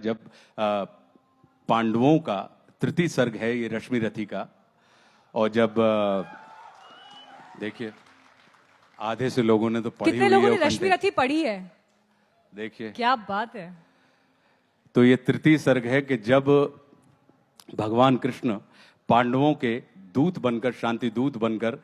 जब पांडवों का तृतीय सर्ग है ये रश्मि रथी का, और जब देखिए आधे से लोगों ने तो पढ़ी हुई है। कितने लोगों ने रश्मि रथी पढ़ी है? देखिए क्या बात है। तो ये तृतीय सर्ग है कि जब भगवान कृष्ण पांडवों के दूत बनकर, शांति दूत बनकर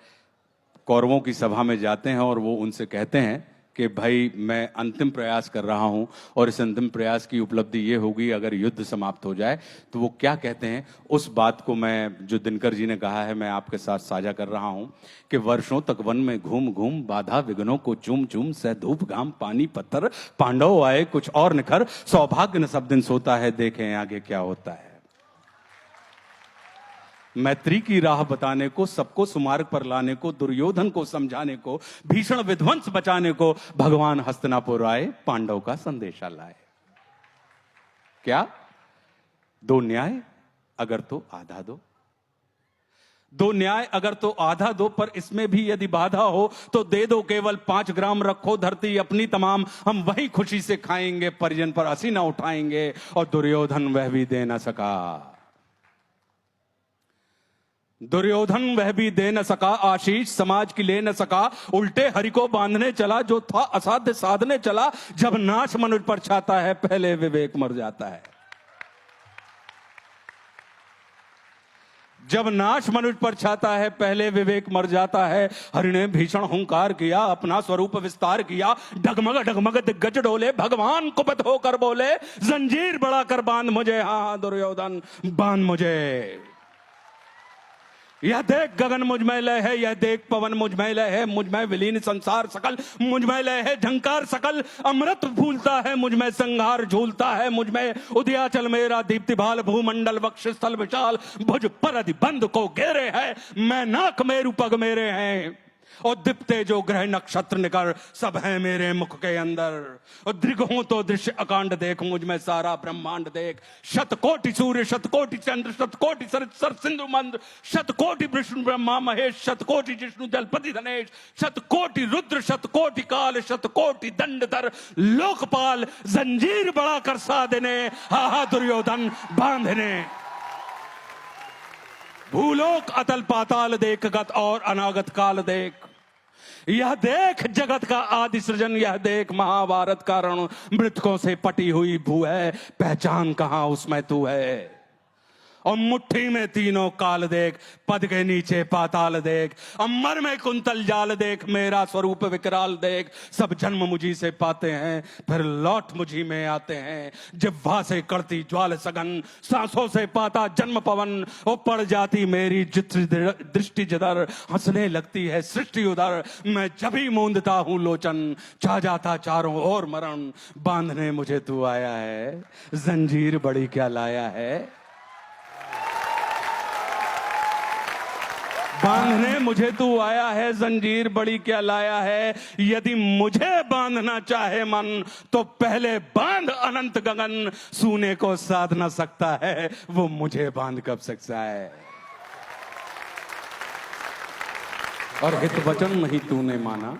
कौरवों की सभा में जाते हैं और वो उनसे कहते हैं कि भाई मैं अंतिम प्रयास कर रहा हूं और इस अंतिम प्रयास की उपलब्धि ये होगी अगर युद्ध समाप्त हो जाए। तो वो क्या कहते हैं उस बात को मैं, जो दिनकर जी ने कहा है, मैं आपके साथ साझा कर रहा हूं कि वर्षों तक वन में घूम घूम बाधा विघ्नों को चूम चूम, सह धूप घाम पानी पत्थर, पांडव आए कुछ और निखर, सौभाग्य न सब दिन सोता है, देखें आगे क्या होता है। मैत्री की राह बताने को, सबको सुमार्ग पर लाने को, दुर्योधन को समझाने को, भीषण विध्वंस बचाने को भगवान हस्तिनापुर आए, पांडव का संदेशा लाए। क्या? दो न्याय अगर तो आधा दो, दो न्याय अगर तो आधा दो, पर इसमें भी यदि बाधा हो तो दे दो केवल 5 ग्राम, रखो धरती अपनी तमाम, हम वही खुशी से खाएंगे, परिजन पर हंसी ना उठाएंगे। और दुर्योधन वह भी दे न सका, दुर्योधन वह भी दे न सका, आशीष समाज की ले न सका, उल्टे हरि को बांधने चला, जो था असाध्य साधने चला। जब नाश मनुष्य पर छाता है पहले विवेक मर जाता है, जब नाश मनुष्य पर छाता है पहले विवेक मर जाता है। हरि ने भीषण हुंकार किया, अपना स्वरूप विस्तार किया, डगमग डगमग दिग्गज डोले, भगवान कुपित होकर बोले, जंजीर बढ़ाकर बांध मुझे, हाँ दुर्योधन बांध मुझे। यह देख गगन मुझ में लय है, यह देख पवन मुझ में लय है, मुझ में विलीन संसार सकल, मुझ में लय है झंकार सकल, अमृत फूलता है मुझ में, संहार झूलता है मुझ में, उदयाचल मेरा दीप्ति भाल, भूमंडल वक्षस्थल विशाल, भुज पर अधिबंध को घेरे है, मैं नाक मेरु पग मेरे हैं, और दीप्ते जो ग्रह नक्षत्र निकर, सब है मेरे मुख के अंदर। और दृग हूं तो दृश्य अकांड देख, मुझ में सारा ब्रह्मांड देख, शतकोटि सूर्य शतकोटि चंद्र, शतकोटि सर सिंधु मंद्र, शतकोटि विष्णु ब्रह्मा महेश, शतकोटि जिष्णु जलपति धनेश, शतकोटि रुद्र शतकोटि काल, शतकोटि दंडधर लोकपाल, जंजीर बड़ा कर साधने, हा हा दुर्योधन बांधने। भूलोक अतल पाताल देख, गत और अनागत काल देख, यह देख जगत का आदि सृजन, यह देख महाभारत का रण, मृतकों से पटी हुई भू है, पहचान कहां उसमें तू है। और मुट्ठी में तीनों काल देख, पद के नीचे पाताल देख, अमर में कुंतल जाल देख, मेरा स्वरूप विकराल देख, सब जन्म मुझी से पाते हैं फिर लौट मुझी में आते हैं। जिह्वा से करती ज्वाल सघन, सांसों से पाता जन्म पवन, वो पड़ जाती मेरी दृष्टि जिधर, हंसने लगती है सृष्टि उधर, मैं जब ही मूंदता हूं लोचन, छा जाता चारों ओर मरण। बांधने मुझे तू आया है, जंजीर बड़ी क्या लाया है, बांधने मुझे तू आया है, जंजीर बड़ी क्या लाया है। यदि मुझे बांधना चाहे मन, तो पहले बांध अनंत गगन, सूने को साध ना सकता है, वो मुझे बांध कब सकता है। और हित वचन नहीं तूने माना,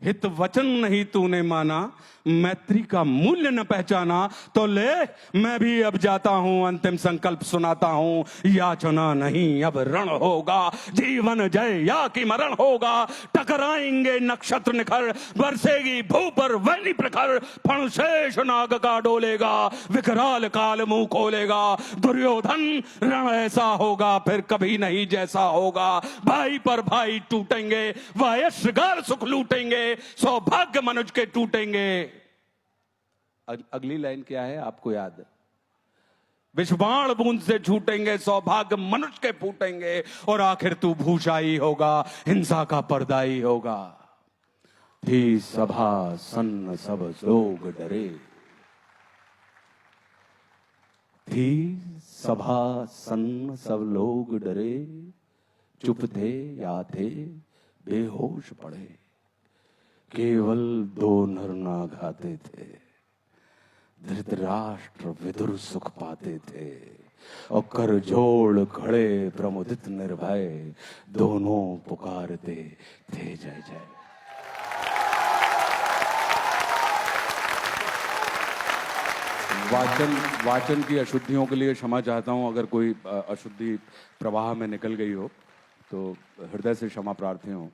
हित वचन नहीं तूने माना, मैत्री का मूल्य न पहचाना, तो ले मैं भी अब जाता हूं, अंतिम संकल्प सुनाता हूं, याचना नहीं अब रण होगा, जीवन जय या कि मरण होगा। टकराएंगे नक्षत्र निखर, बरसेगी भू पर वैली प्रखर, फणशेष नाग का डोलेगा, विकराल काल मुंह खोलेगा। दुर्योधन रण ऐसा होगा फिर कभी नहीं जैसा होगा, भाई पर भाई टूटेंगे, वायश्रगार सुख लूटेंगे, सौभाग्य मनुष्य के टूटेंगे। अगली लाइन क्या है आपको याद है? विषबाण बूंद से छूटेंगे, सौभाग्य मनुष्य के फूटेंगे, और आखिर तू भूषाई होगा, हिंसा का पर्दाई होगा। थी सभा सन्न सब लोग डरे, थी सभा सन्न सब लोग डरे, चुप थे या थे बेहोश पड़े, केवल 2 नर नाग आते थे, धृतराष्ट्र विदुर सुख पाते थे, और कर जोड़ खड़े प्रमुदित निर्भय, दोनों पुकारते थे जय जय। वाचन की अशुद्धियों के लिए क्षमा चाहता हूं। अगर कोई अशुद्धि प्रवाह में निकल गई हो तो हृदय से क्षमा प्रार्थी हूं।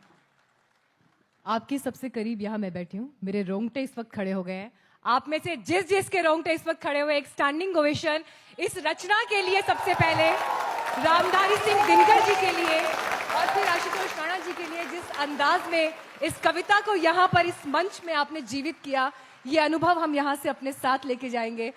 आपके सबसे करीब यहाँ मैं बैठी हूँ, मेरे रोंगटे इस वक्त खड़े हो गए हैं। आप में से जिस जिस के रोंगटे इस वक्त खड़े हुए, एक स्टैंडिंग ओवेशन इस रचना के लिए सबसे पहले, रामधारी सिंह दिनकर जी के लिए और फिर आशुतोष राणा जी के लिए, जिस अंदाज में इस कविता को यहाँ पर इस मंच में आपने जीवित किया, ये अनुभव हम यहाँ से अपने साथ लेके जाएंगे।